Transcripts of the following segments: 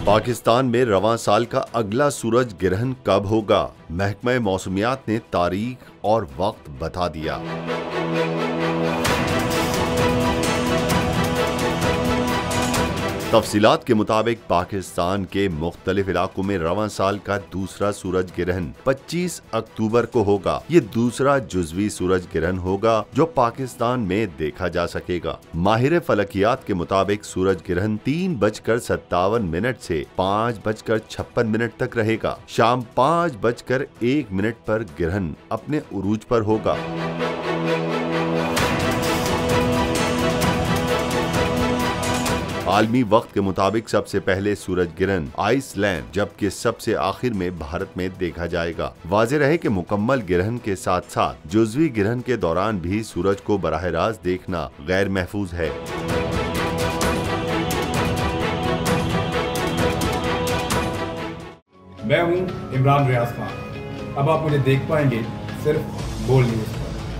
पाकिस्तान में रवां साल का अगला सूरज ग्रहण कब होगा? महकमा मौसमियात ने तारीख और वक्त बता दिया। तफसीलात के मुताबिक पाकिस्तान के मुख्तलिफ इलाकों में रवां साल का दूसरा सूरज ग्रहण 25 अक्टूबर को होगा। ये दूसरा जुज़वी सूरज ग्रहण होगा जो पाकिस्तान में देखा जा सकेगा। माहिर फलकियात के मुताबिक सूरज ग्रहण 3:57 से 5:56 तक रहेगा। शाम 5:01 पर ग्रहण अपने उरूज पर होगा। आलमी वक्त के मुताबिक सबसे पहले सूरज ग्रहण आइसलैंड जबकि सबसे आखिर में भारत में देखा जाएगा। वाज़ेह रहे कि मुकम्मल ग्रहण के साथ साथ जुज़वी ग्रहण के दौरान भी सूरज को बराह रास्त देखना गैर महफूज है। मैं हूं इमरान रियाज खान। अब आप मुझे देख पाएंगे सिर्फ बोल न्यूज़।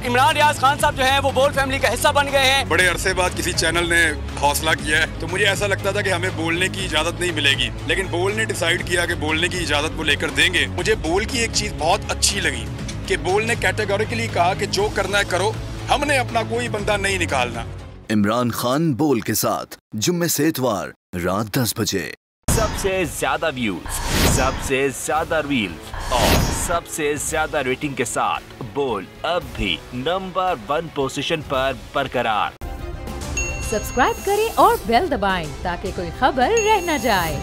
इमरान रियाज खान साहब जो हैं वो बोल फैमिली का हिस्सा बन गए हैं। बड़े अरसे बाद किसी चैनल ने हौसला किया है, तो मुझे ऐसा लगता था कि हमें बोलने की इजाजत नहीं मिलेगी, लेकिन बोल ने डिसाइड किया कि बोलने की इजाजत वो लेकर देंगे। मुझे बोल की एक चीज बहुत अच्छी लगी कि बोल ने कैटेगोरिकली कहा कि जो करना है करो, हमने अपना कोई बंदा नहीं निकालना। इमरान खान बोल के साथ जुम्मे से इतवार रात 10 बजे। सबसे ज्यादा व्यूज, सबसे ज्यादा रील्स और सबसे ज्यादा रेटिंग के साथ बोल अब भी नंबर 1 पोजीशन पर बरकरार। सब्सक्राइब करें और बेल दबाएं ताकि कोई खबर रह न जाए।